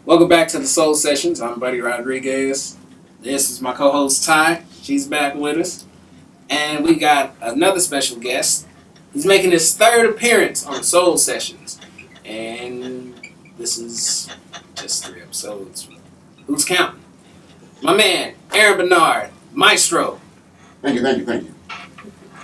Welcome back to the Soul Sessions. I'm Buddy Rodriguez. This is my co-host Ty. She's back with us. And we got another special guest. He's making his third appearance on the Soul Sessions. And this is just 3 episodes. Who's counting? My man, Aaron Bernard, Maestro. Thank you.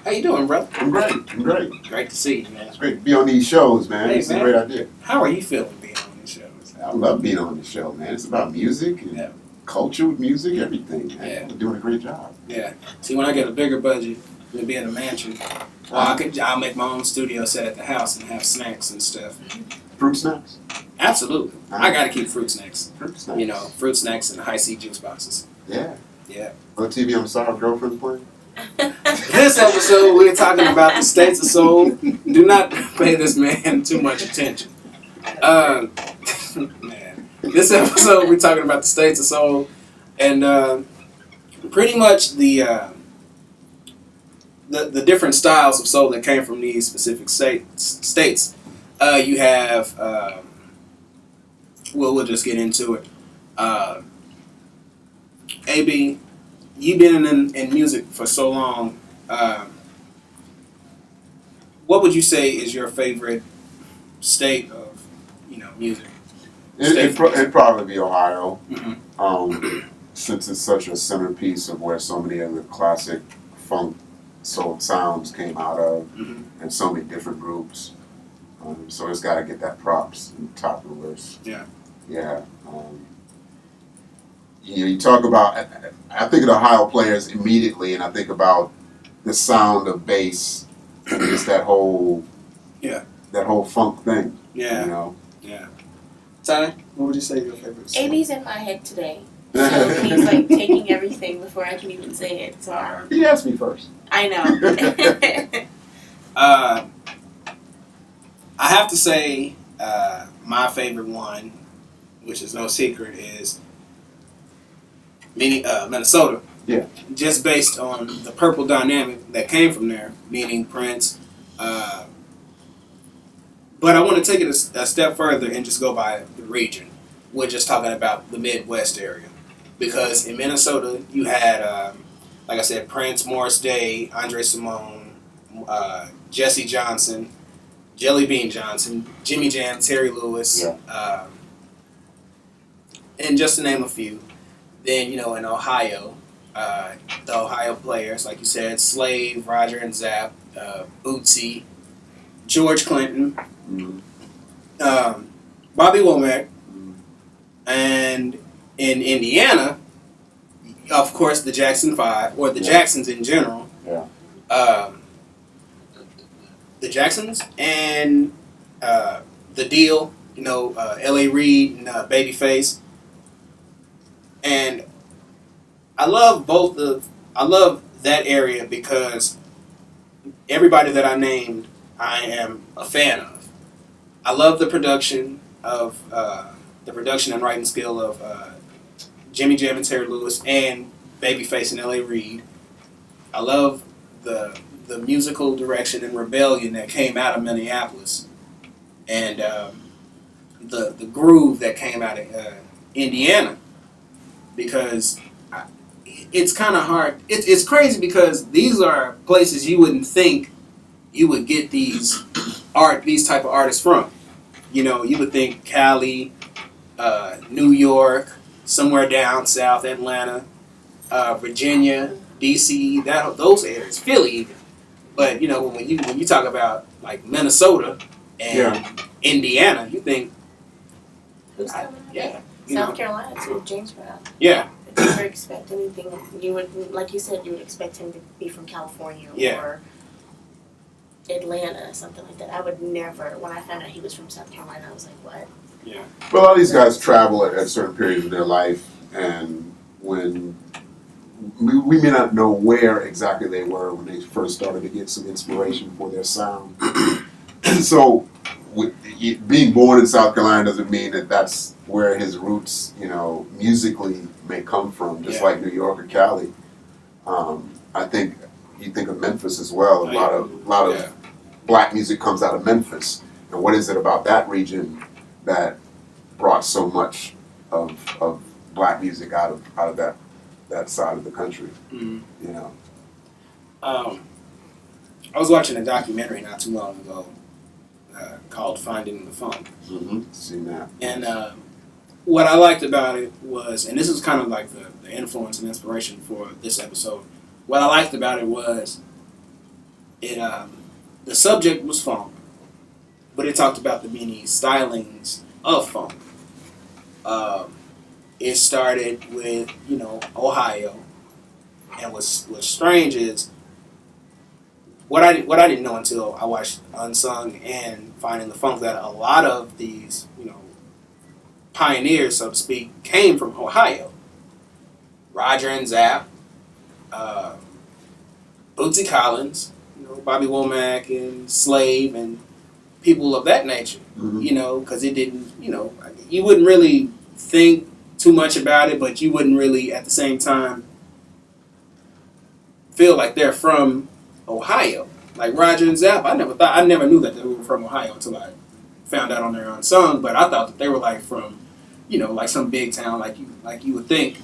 How you doing, brother? I'm great. Great to see you, man. It's great to be on these shows, man. Hey, It's man. a great idea. How are you feeling being on these shows? I love being on the show, man. It's about music and culture with music, everything. Man. Yeah. We're doing a great job. Yeah. See, when I get a bigger budget, it'll be in a mansion. I'll make my own studio set at the house and have snacks and stuff. Fruit snacks? Absolutely. I gotta keep fruit snacks. Fruit snacks. You know, fruit snacks and high C juice boxes. Yeah. Yeah. On TV, I'm sorry, girlfriend's playing. This episode, we're talking about the states of soul. Do not pay this man too much attention. Man. This episode, we're talking about the states of soul. And pretty much the different styles of soul that came from these specific states. You have, we'll just get into it. AB, you've been in music for so long. What would you say is your favorite state of, music? It'd probably be Ohio. Mm-hmm. Since it's such a centerpiece of where so many of the classic funk soul sounds came out of, Mm-hmm. and so many different groups. So it's got to get that props on top of the list. Yeah. Yeah. You talk about, I think of the Ohio players immediately, and I think about the sound of bass and just that whole funk thing. Yeah. You know? Yeah. Ty, what would you say your favorite state? AB's in my head today. So he's like taking everything before I can even say it. So He asked me first. I know. I have to say my favorite one, which is no secret, is Minnesota. Yeah. Just based on the purple dynamic that came from there, meaning Prince. But I want to take it a step further and just go by the region. We're just talking about the Midwest area. Because in Minnesota, you had, like I said, Prince, Morris Day, Andre Simone, Jesse Johnson, Jelly Bean Johnson, Jimmy Jam, Terry Lewis, and just to name a few. Then, in Ohio, the Ohio players, like you said, Slave, Roger and Zapp, Bootsy, George Clinton, Bobby Womack, and in Indiana, of course, the Jackson 5, or the Jacksons in general. Yeah. The Jacksons and The Deal, L.A. Reid and Babyface. And I love that area because everybody that I named, I am a fan of. I love the production and writing skill of Jimmy Jam and Terry Lewis and Babyface and L.A. Reid. I love the musical direction and rebellion that came out of Minneapolis, and the groove that came out of Indiana, because it's kind of hard. It's crazy because these are places you wouldn't think you would get these type of artists from. You would think Cali, New York, somewhere down south, Atlanta, Virginia, DC, those areas, Philly even. But when you talk about like Minnesota and Indiana, you think Who's coming up? South Carolina too, James Brown. Yeah. I never expect anything. You would, like you said, you would expect him to be from California or Atlanta, something like that. I would never. When I found out he was from South Carolina, I was like, what? Yeah. Well, a lot of these guys travel at certain periods of their life, and when we may not know where exactly they were when they first started to get some inspiration for their sound. So, being born in South Carolina doesn't mean that that's where his roots, musically may come from, just like New York or Cali. I think you think of Memphis as well. A lot of black music comes out of Memphis. And what is it about that region that brought so much of black music out of that side of the country. Mm. You know. I was watching a documentary not too long ago called "Finding the Funk." Mm-hmm. Seen that. And what I liked about it was, and this is kind of like the influence and inspiration for this episode. What I liked about it was, it the subject was funk, but it talked about the many stylings of funk. It started with Ohio, and what's strange is what I didn't know until I watched Unsung and Finding the Funk, that a lot of these pioneers, so to speak, came from Ohio. Roger and Zapp, Bootsy Collins, Bobby Womack and Slave and people of that nature. Mm-hmm. Because it didn't, you wouldn't really think too much about it, but you wouldn't really at the same time feel like they're from Ohio. Like Roger and Zapp, I never knew that they were from Ohio until I found out on their Unsung, but I thought that they were like from, like some big town like you would think.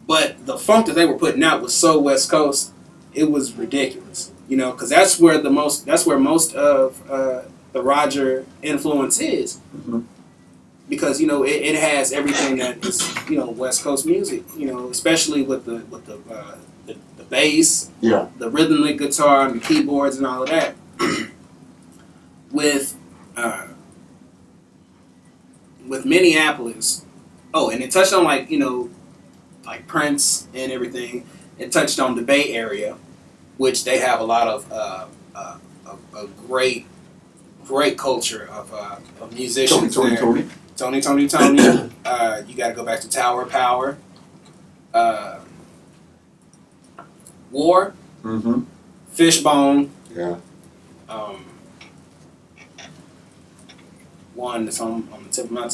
But the funk that they were putting out was so West Coast, it was ridiculous. Because that's where most of the Roger influence is. Mm-hmm. Because it has everything that is West Coast music. Especially with the bass, Yeah. the rhythmic guitar, and the keyboards, and all of that. With Minneapolis, and it touched on like Prince and everything. It touched on the Bay Area, which they have a lot of a great culture of musicians. Tony. Tony. You got to go back to Tower of Power. War. Mm-hmm. Fishbone. Yeah. One that's on the tip of my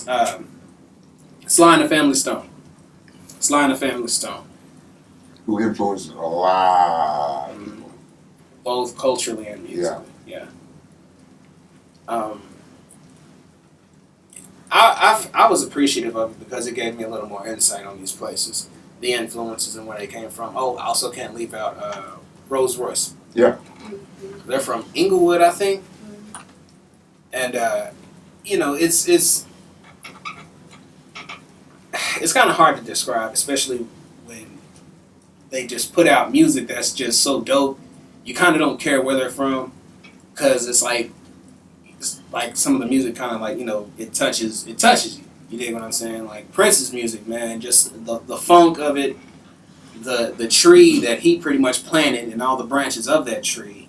Sly and the Family Stone. Who influenced a lot of people. Both culturally and musically. Yeah. I was appreciative of it because it gave me a little more insight on these places, the influences and where they came from. Oh, I also can't leave out Rolls Royce. Yeah. They're from Inglewood, I think. And it's kind of hard to describe, especially when they just put out music that's just so dope. You kind of don't care where they're from, because it's like some of the music kind of like it touches you. You dig what I'm saying? Like Prince's music, man, just the funk of it, the tree that he pretty much planted and all the branches of that tree.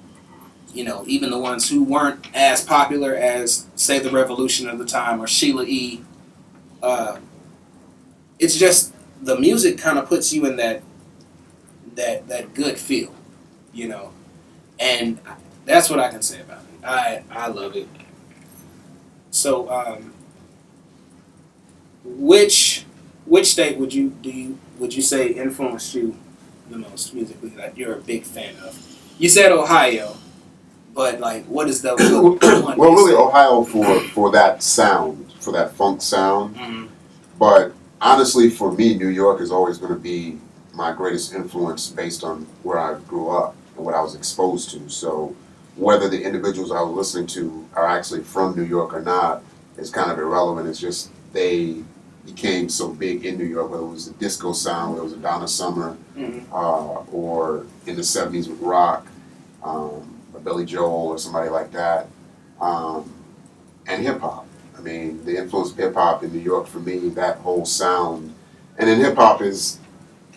Even the ones who weren't as popular as, say, the Revolution of the time or Sheila E. It's just the music kind of puts you in that good feel, and that's what I can say about it. I love it. So, which state would you say influenced you the most musically, that you're a big fan of? You said Ohio. But what is the one? Well, really, Ohio for that sound, for that funk sound. Mm-hmm. But honestly, for me, New York is always going to be my greatest influence based on where I grew up and what I was exposed to. So whether the individuals I was listening to are actually from New York or not is kind of irrelevant. It's just they became so big in New York, whether it was the disco sound, whether it was a Donna Summer, or in the 70s with rock. Billy Joel or somebody like that, and hip hop. I mean, the influence of hip hop in New York for me, that whole sound, and then hip hop is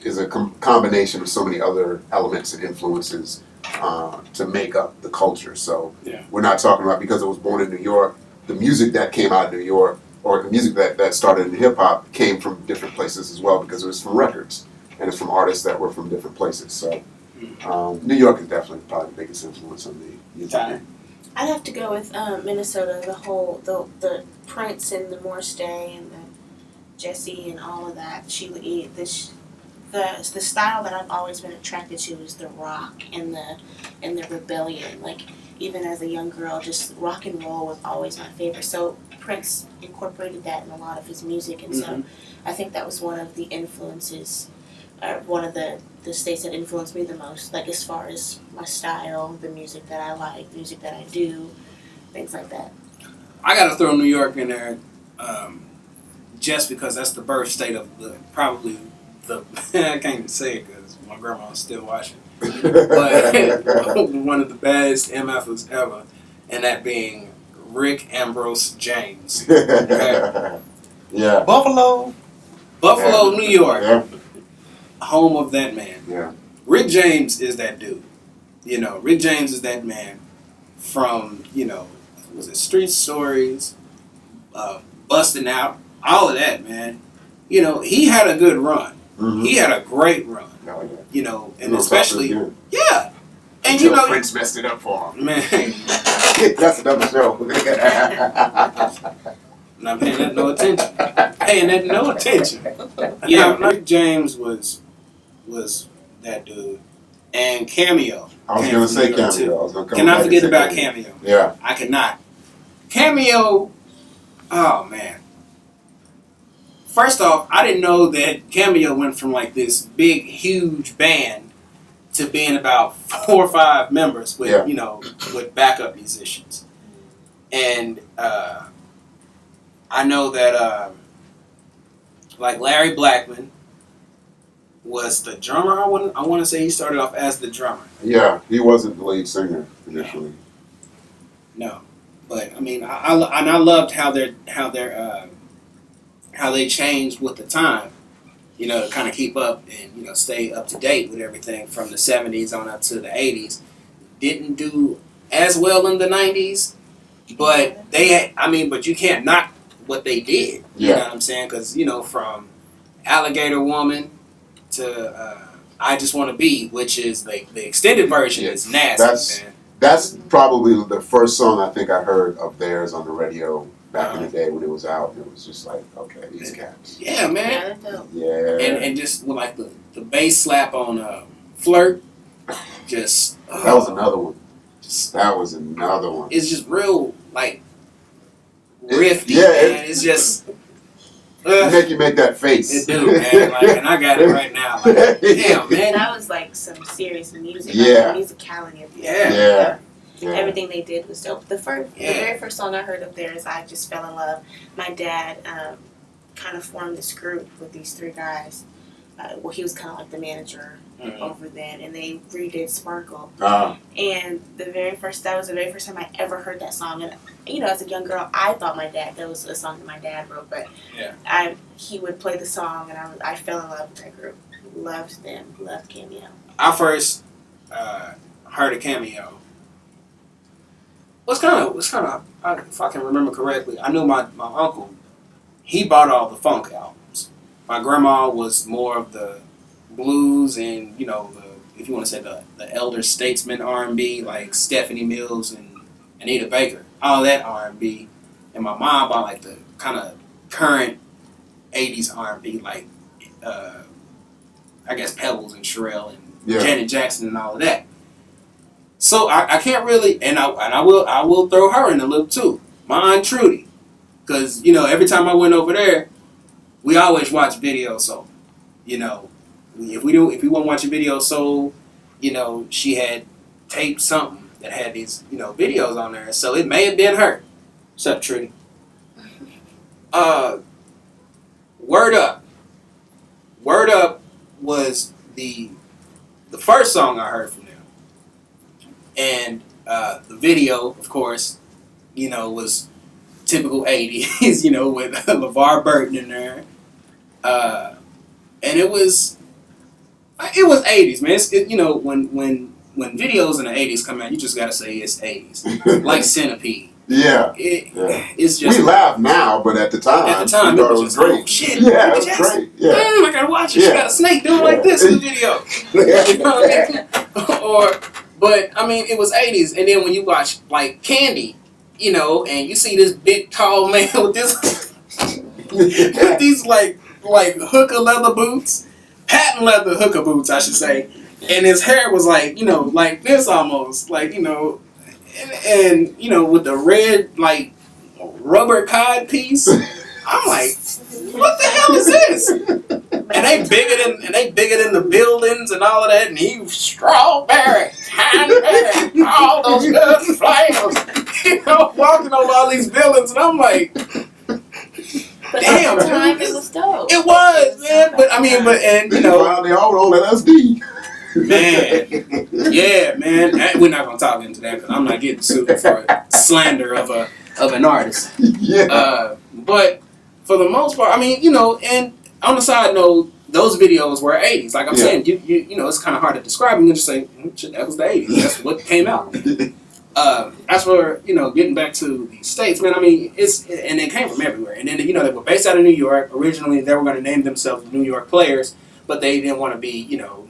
a combination of so many other elements and influences to make up the culture. So we're not talking about because it was born in New York. The music that came out of New York, or the music that started in hip hop, came from different places as well because it was from records and it's from artists that were from different places. So. New York is definitely probably the biggest influence on me. I'd have to go with Minnesota. The Prince and the Morris Day and the Jesse and all of that. Sheila E. The style that I've always been attracted to is the rock and the rebellion. Like even as a young girl, just rock and roll was always my favorite. So Prince incorporated that in a lot of his music, and so I think that was one of the influences, one of the states that influenced me the most, like as far as my style, the music that I like, the music that I do, things like that. I gotta throw New York in there, just because that's the birth state of probably the I can't even say it because my grandma's still watching, but one of the best MFers ever, and that being Rick Ambrose James. Okay? Yeah. Buffalo, New York, Yeah. home of that man. Yeah. Rick James is that dude. Rick James is that man from, was it Street Stories, Busting Out, all of that, man. He had a good run. Mm-hmm. He had a great run. Oh, yeah. And especially, yeah. And Until Prince messed it up for him. Man. That's another show. Not paying that no attention. Rick James was that dude. And Cameo. I was going to say Cameo. Cannot forget about Cameo. Yeah. I cannot. Cameo, oh man. First off, I didn't know that Cameo went from like this big, huge band to being about 4 or 5 members with, with backup musicians. And I know that like Larry Blackman was the drummer. I want to say he started off as the drummer. Yeah, he wasn't the lead singer initially. No, but I mean, I loved how they changed with the time, to kind of keep up and stay up to date with everything from the 70s on up to the 80s. Didn't do as well in the 90s, but but you can't knock what they did. You know what I'm saying? Because from Alligator Woman to I Just Want to Be, which is the extended version, is nasty, man. That's probably the first song I think I heard of theirs on the radio back in the day when it was out. It was just like, okay, these cats. Yeah, man. Yeah. And just with like the bass slap on Flirt, just that was another one. That was another one. It's just real like riffy. It's just. Make you make that face. It do, man. And I got it right now. Like, damn, man. That was like some serious music. Yeah. Like, the musicality of it. Yeah. Everything they did was dope. The very first song I heard of theirs, I Just Fell in Love. My dad kind of formed this group with these 3 guys. He was kind of like the manager over then, and they redid Sparkle. And that was the very first time I ever heard that song. And as a young girl, I thought that was a song that my dad wrote, but he would play the song, and I fell in love with that group. Loved them. Loved Cameo. I first heard of Cameo. What's kind of if I can remember correctly, I knew my uncle. He bought all the funk albums. My grandma was more of the blues and if you want to say the elder statesman R&B, like Stephanie Mills and Anita Baker, all that R&B. And my mom bought like the kind of current 80s R&B, like I guess Pebbles and Sherelle and Janet Jackson and all of that. So I can't really, and I will throw her in the loop too. My Aunt Trudy, because every time I went over there, we always watch Video Soul. If we want to watch a Video Soul, she had taped something that had these videos on there, so it may have been her. What's up, Trudy? Word Up. Word Up was the first song I heard from them. And the video, of course, was typical 80s, with LeVar Burton in there. And it was 80s, man. When videos in the 80s come out, you just gotta say it's 80s. Like Centipede. It's just. We laugh now, but at the time, it was great. Oh, shit, yeah, it was great. Yeah. I gotta watch it. She got a snake doing like this in the video. But I mean, it was 80s, and then when you watch like Candy, and you see this big tall man with these like hooker leather boots, patent leather hooker boots, I should say, and his hair was like like this almost, like and you know, with the red like rubber cod piece, I'm like, what the hell is this? And they bigger than the buildings and all of that, and he strawberry, cranberry, all those good flavors. You know, walking over all these buildings, and I'm like, But damn, at the time it was dope. it was, man. But I mean, and you know, they all roll LSD. man, yeah, man. We're not gonna talk into that because I'm not getting sued for slander of an artist. Yeah. But for the most part, I mean, you know, and on the side note, those videos were 80s. Like I'm saying, you know, it's kind of hard to describe. You can just say, shit, that was the 80s. That's what came out. As for, you know, getting back to the States, man, I mean, and they came from everywhere. And then, you know, they were based out of New York. Originally, they were going to name themselves New York Players, but they didn't want to be, you know,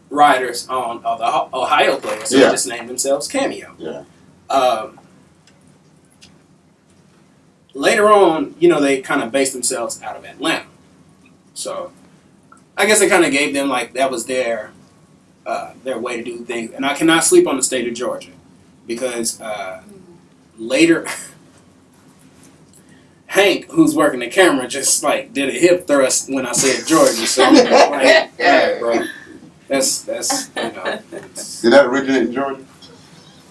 riders on the Ohio Players. So they just named themselves Cameo. Yeah. Later on, you know, they kind of based themselves out of Atlanta. So I guess it kind of gave them, like, that was their way to do things. And I cannot sleep on the state of Georgia because later, Hank, who's working the camera, just, like, did a hip thrust when I said Georgia. So I'm like, all right, bro. That's you know. Did that originate in Georgia?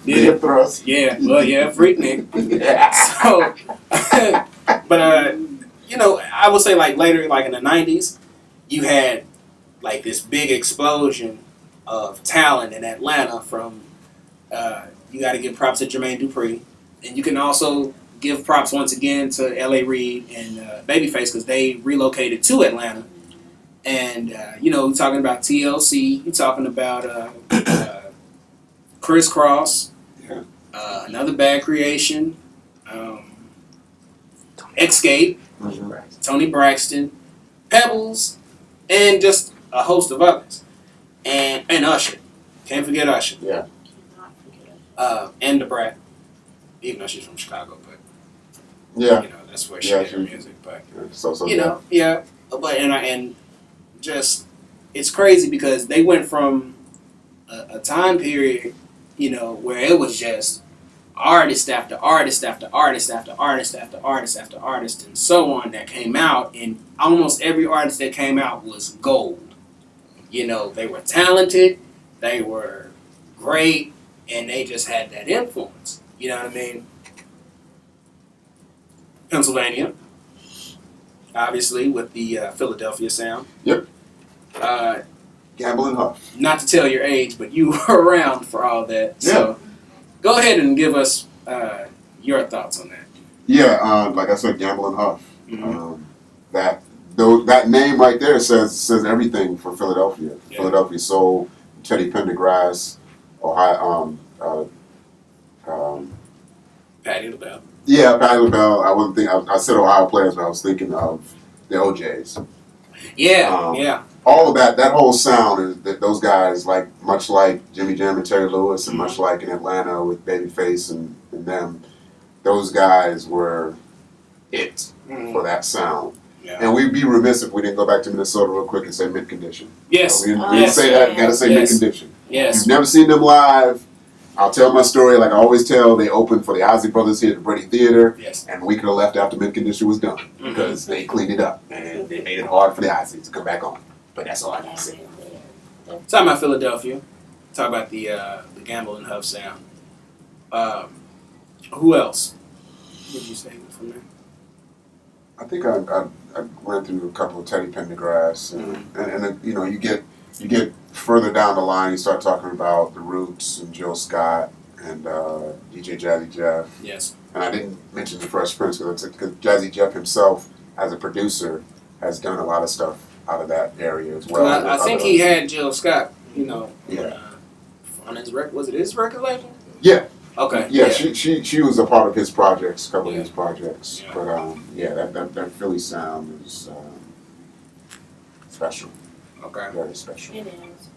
Yeah. The hip thrust? Yeah, well, yeah, Freaknik. Yeah. So, but you know, I would say like later, like in the '90s, you had like this big explosion of talent in Atlanta. From you got to give props to Jermaine Dupri, and you can also give props once again to L.A. Reid and Babyface because they relocated to Atlanta. And you know, you're talking about TLC, you're talking about Criss Cross, another Bad Creation, Escape, Tony Braxton, Pebbles, and just a host of others. And Usher. Can't forget Usher. Yeah. And the Brat. Even though she's from Chicago, but Yeah. you know, that's where she did her music. But So you know, yeah. But and just it's crazy because they went from a time period, you know, where it was just artist after artist after artist after artist after artist after artist and so on that came out, and almost every artist that came out was gold. You know, they were talented, they were great, and they just had that influence. You know what I mean? Pennsylvania, obviously, with the Philadelphia sound. Yep. Gamble and Huff. Not to tell your age, but you were around for all that. So go ahead and give us your thoughts on that. Yeah, like I said, Gamble and Huff. Mm-hmm. That name right there says everything for Philadelphia. Yeah. Philadelphia Soul, Teddy Pendergrass, Ohio. Patty LaBelle. Yeah, Patty LaBelle. I wasn't thinking. I said Ohio Players, but I was thinking of the OJs. Yeah, yeah. All of that whole sound is that those guys, like much like Jimmy Jam and Terry Lewis, and much like in Atlanta with Babyface and them, those guys were it for that sound. Yeah. And we'd be remiss if we didn't go back to Minnesota real quick and say Mid Condition. Yes. We didn't say that. Got to say Mid Condition. Yes. If you've never seen them live, I'll tell my story like I always tell. They opened for the Ozzy Brothers here at the Brady Theater, and we could have left after Mid Condition was done because they cleaned it up and they made it hard for the Ozzy to come back on. But that's all I can say. Talking about Philadelphia, talk about the Gamble and Huff sound. Who else would you say from there? I think I ran through a couple of Teddy Pendergrass, and you know, you get further down the line, you start talking about the Roots and Jill Scott and DJ Jazzy Jeff. Yes. And I didn't mention the Fresh Prince because Jazzy Jeff himself, as a producer, has done a lot of stuff out of that area as well. I think he had Jill Scott, you know, Yeah. on his record. Was it his record label? Yeah. Okay. Yeah, she was a part of his projects, a couple of his projects. Yeah. But that Philly sound is special. Okay. Very special. It is.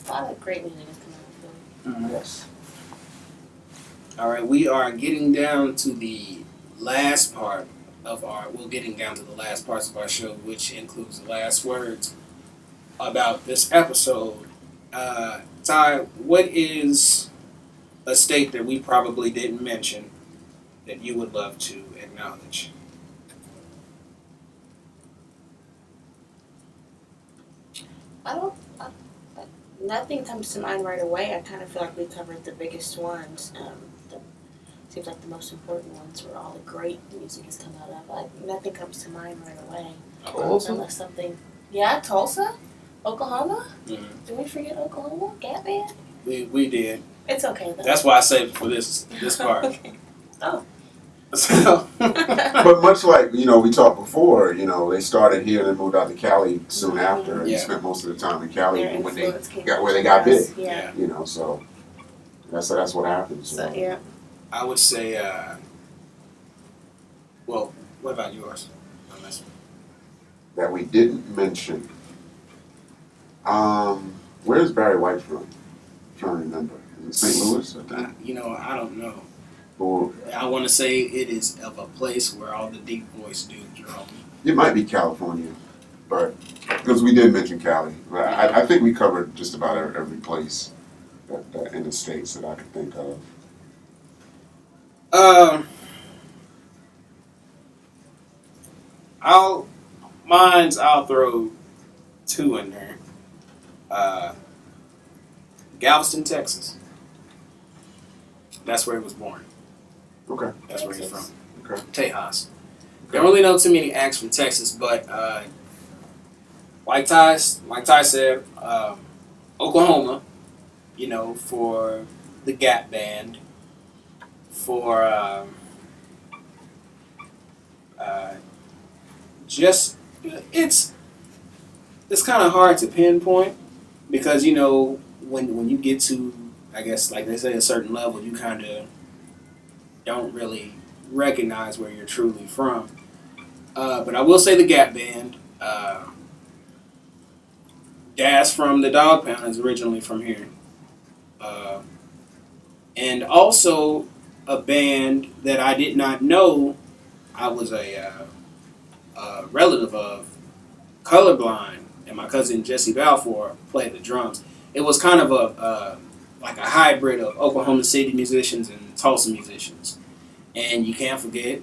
A lot of great music is coming out of Philly. Yes. All right, we are getting down to the last part of the last parts of our show, which includes the last words about this episode. Ty, what is a state that we probably didn't mention that you would love to acknowledge? Nothing comes to mind right away. I kind of feel like we covered the biggest ones. Seems like the most important ones where all the great music has come out of. Nothing comes to mind right away. Tulsa? Unless something. Yeah, Tulsa? Oklahoma? Mhm. Did we forget Oklahoma? Gap Band? We did. It's okay though. That's why I saved it for this part. Okay. Oh. So, But much like, we talked before, they started here and then moved out to Cali soon after and Yeah. spent most of the time in Cali Their when they influence came got where they from got us. big. Yeah. So that's what happened. So yeah. I would say, well, what about yours? Unless, That we didn't mention. Where's Barry White from? I'm trying to remember. Is it St. Louis? I think. I don't know. Or I want to say it is of a place where all the deep voice dudes are on. it might be California, but because we did mention Cali. But I think we covered just about every place that in the States that I could think of. I'll throw two in there. Galveston, Texas. That's where he was born. Okay. That's where he's from. Okay. Tejas. Don't really know too many acts from Texas, but like Ty said, Oklahoma, for the Gap Band, for just it's kind of hard to pinpoint because when you get to, I guess, like they say, a certain level, you kind of don't really recognize where you're truly from. But I will say the Gap Band. Dad's from the Dog Pound, is originally from here. And also a band that I did not know I was a relative of, Colorblind, and my cousin Jesse Balfour played the drums. It was kind of like a hybrid of Oklahoma City musicians and Tulsa musicians. And you can't forget,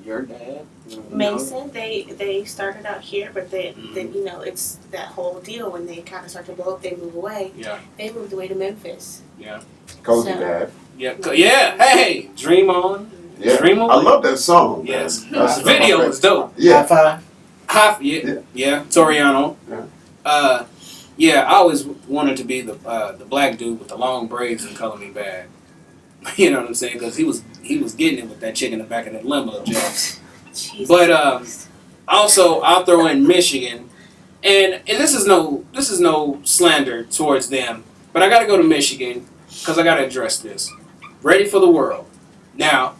your dad. Mason, they started out here, but then it's that whole deal when they kind of start to blow up, they move away. Yeah. They moved away to Memphis. Yeah. Cozy So- Dad. Yeah. Hey, Dream On. Yeah. Dream On. I love that song. Yes. Man. The video was dope. Yeah. Yeah. Toriano. Yeah. I always wanted to be the black dude with the long braids and Color Me Bad. You know what I'm saying? Because he was getting it with that chick in the back of that limo, Jeff. Jesus. But also I'll throw in Michigan, and this is no slander towards them, but I got to go to Michigan because I got to address this. Ready for the World. Now,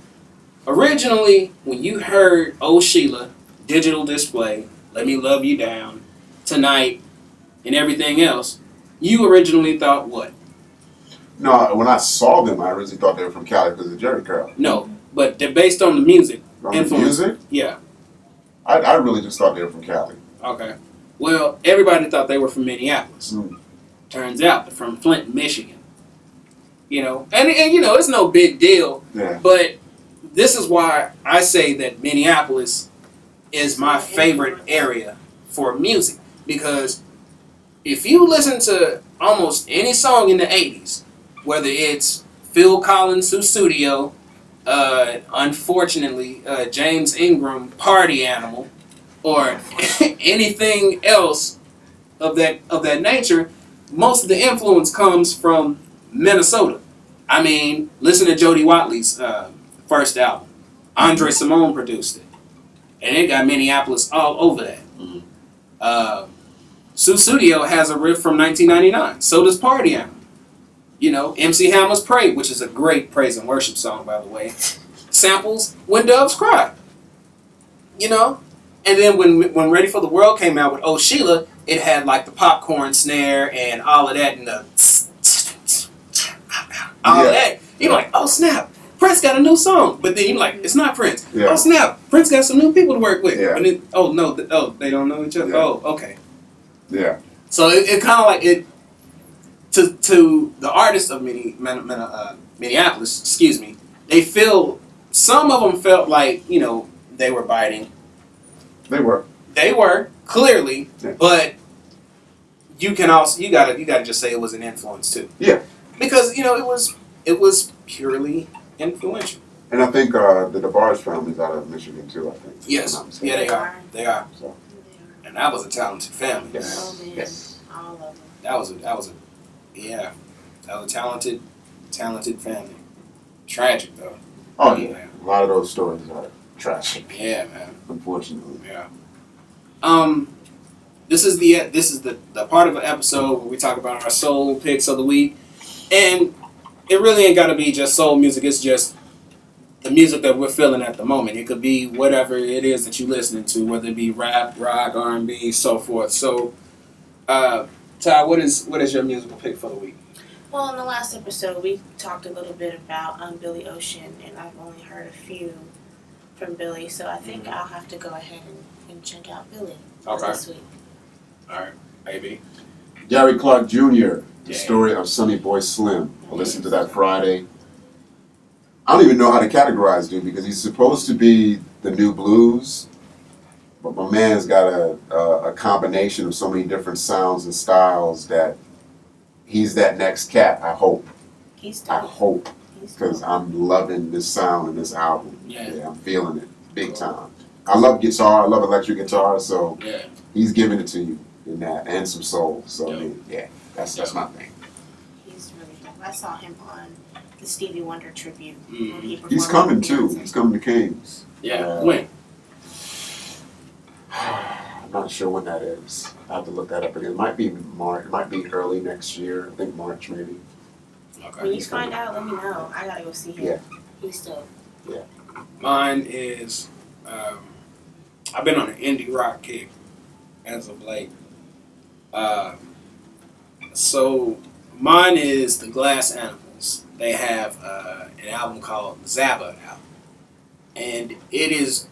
originally when you heard Oh Sheila, Digital Display, Let Me Love You Down, Tonight, and everything else, you originally thought what? No, when I saw them, I originally thought they were from Cali because of Jerry Curl. No, but they're based on the music. From the Influence. music? Yeah. I really just thought they were from Cali. Okay. Well, everybody thought they were from Minneapolis. Mm. Turns out they're from Flint, Michigan. And it's no big deal. Yeah. But this is why I say that Minneapolis is my favorite area for music. Because if you listen to almost any song in the 80s, whether it's Phil Collins' Studio, unfortunately, James Ingram, Party Animal, or anything else of that nature, most of the influence comes from Minnesota. I mean, listen to Jody Watley's first album. Andre Simone produced it, and it got Minneapolis all over that. Mm-hmm. Studio has a riff from 1999. So does Party Animal. MC Hammer's Pray, which is a great praise and worship song, by the way, samples When Doves Cry. And then when Ready for the World came out with Oh Sheila, it had like the popcorn snare and all of that and the all of that. You're like, oh snap, Prince got a new song. But then you're like, it's not Prince. Yeah. Oh snap, Prince got some new people to work with. Yeah. And they don't know each other. Yeah. Oh, okay. Yeah. So it kind of like it to the artist of Minneapolis, excuse me, some of them felt like, they were biting. They were. They were, clearly, Yeah. but you gotta just say it was an influence too. Yeah. Because, it was purely influential. And I think the DeBarge family's out of Michigan too, I think. Yes. Yeah, they are. They are. So, And that was a talented family. Yes. Oh man, Yes. all of them. That was a talented family. Tragic though. oh yeah. A lot of those stories are tragic, Yeah, man. unfortunately. Yeah. This is the part of an episode where we talk about our soul picks of the week, and it really ain't gotta be just soul music. It's just the music that we're feeling at the moment. It could be whatever it is that you're listening to, whether it be rap, rock, R&B, so forth. So, Ty, what is your musical pick for the week? Well, in the last episode, we talked a little bit about Billy Ocean, and I've only heard a few from Billy, so I think I'll have to go ahead and check out Billy this week. All right, maybe. Gary Clark Jr., The Yeah. Story of Sonny Boy Slim. I listened to that Friday. I don't even know how to categorize dude because he's supposed to be the new blues, but my man's got a combination of so many different sounds and styles that he's that next cat, I hope. He's I dope. hope. He's Because dope. I'm loving this sound and this album. Yeah. I'm feeling it big time. I love guitar, I love electric guitar, so Yeah. he's giving it to you in that, and some soul. So I mean, yeah, that's my thing. He's really dope. I saw him on the Stevie Wonder tribute. Mm. When he He's performed coming with too. Beyonce. He's coming to Kings. Yeah. When? I'm not sure when that is. I have to look that up again. It might be March. It might be early next year. I think March maybe. Okay. When you find out, let me know. I gotta go see him. Yeah. He's dope. Mine is, I've been on an indie rock kick as of late. So mine is the Glass Animals. They have an album called Zabba out, and it's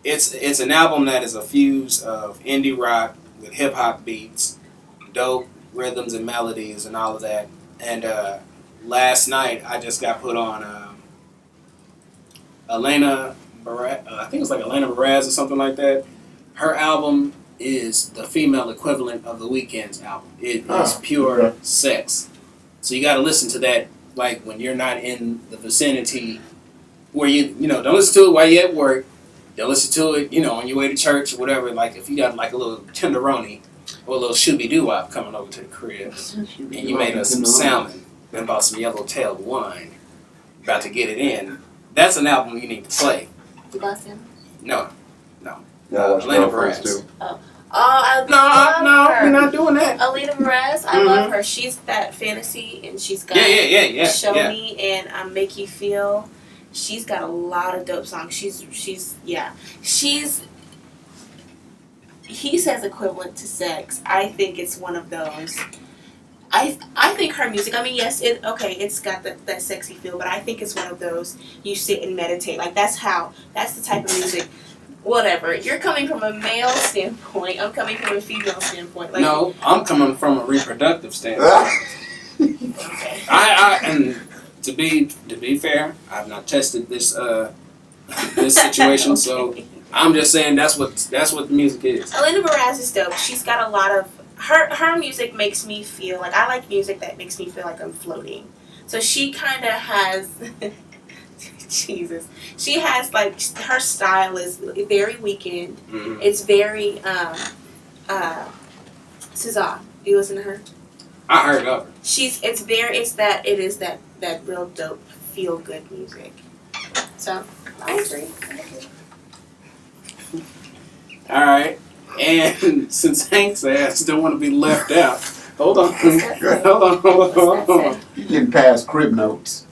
an album that is a fuse of indie rock with hip hop beats, dope rhythms and melodies, and all of that. And last night I just got put on Elena Baraz, I think it's like Elena Baraz or something like that. Her album is the female equivalent of The Weeknd's album. It is pure okay. sex. So you got to listen to that like when you're not in the vicinity where don't listen to it while you're at work. Don't listen to it, on your way to church or whatever. Like if you got like a little tenderoni or a little shooby-doo-wop coming over to the crib and you made us some salmon and bought some yellow-tailed wine, about to get it in, that's an album you need to play. The Glass Animals? No. Yeah, I watch Elena Girlfriends Baraz. too. Oh, I love her. We're not doing that. Alina Perez, I love her. She's that fantasy, and she's got Yeah. Show yeah. Me and Make You Feel. She's got a lot of dope songs. She's he says equivalent to sex. I think it's one of those. I think her music. I mean, yes, it's got that sexy feel, but I think it's one of those you sit and meditate. Like that's the type of music. Whatever. You're coming from a male standpoint. I'm coming from a female standpoint. Like, No, I'm coming from a reproductive standpoint. okay. I and to be fair, I've not tested this this situation, so I'm just saying that's what the music is. Elena Baraz is dope. She's got a lot of her music makes me feel like I like music that makes me feel like I'm floating. So she kind of has Jesus. She has like her style is very Weeknd. Mm-hmm. It's very SZA. You listen to her? I heard of her. It is that real dope feel good music. So I agree. All right, and since Hank's ass don't want to be left out, hold on. What's that? You getting past crib notes.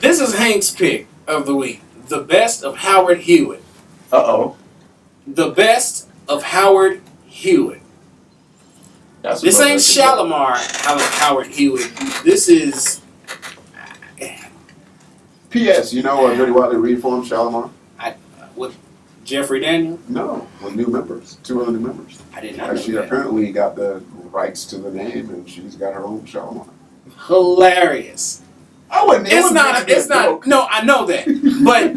This is Hank's pick of the week. The best of Howard Hewitt. Uh-oh. The best of Howard Hewitt. That's This what ain't I'm thinking. Shalimar Howard Hewitt. This is P.S. You know Dirty Wiley reformed Shalimar? with Jeffrey Daniel. No, with new members. 2 other new members. I did not know She that. apparently got the rights to the name, and she's got her own Shalimar. Hilarious. I wouldn't. It's not. No, I know that, but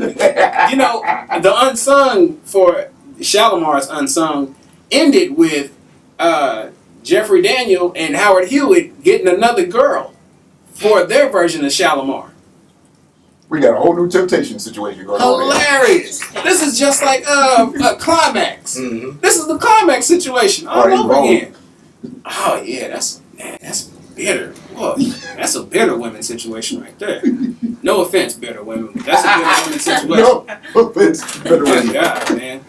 you know, the unsung for Shalimar's unsung ended with Jeffrey Daniel and Howard Hewitt getting another girl for their version of Shalimar. We got a whole new temptation situation going on. Hilarious! This is just like a climax. Mm-hmm. This is the climax situation all Right, over wrong. again. Oh yeah, that's bitter. Whoa, that's a bitter women situation right there. No offense, bitter women, but that's a bitter women situation. No offense. Better Good way. God, man.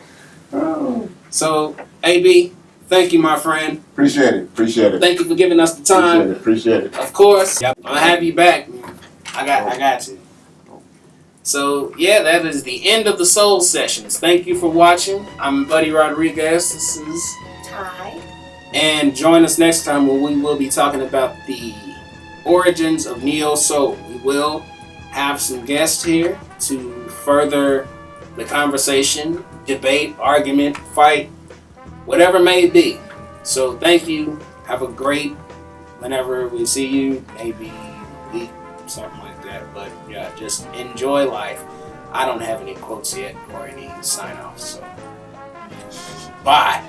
Oh, So, AB, thank you, my friend. appreciate it. Appreciate it. Thank you for giving us the time. Appreciate it. Of course, I'll have you back. Man. I got you. So, yeah, that is the end of the Soul Sessions. Thank you for watching. I'm Buddy Rodriguez. This is Ty. And join us next time when we will be talking about the origins of Neo Soul. We will have some guests here to further the conversation, debate, argument, fight, whatever it may be. So thank you. Have a great whenever we see you, maybe week, something like that. But yeah, just enjoy life. I don't have any quotes yet or any sign offs. So bye.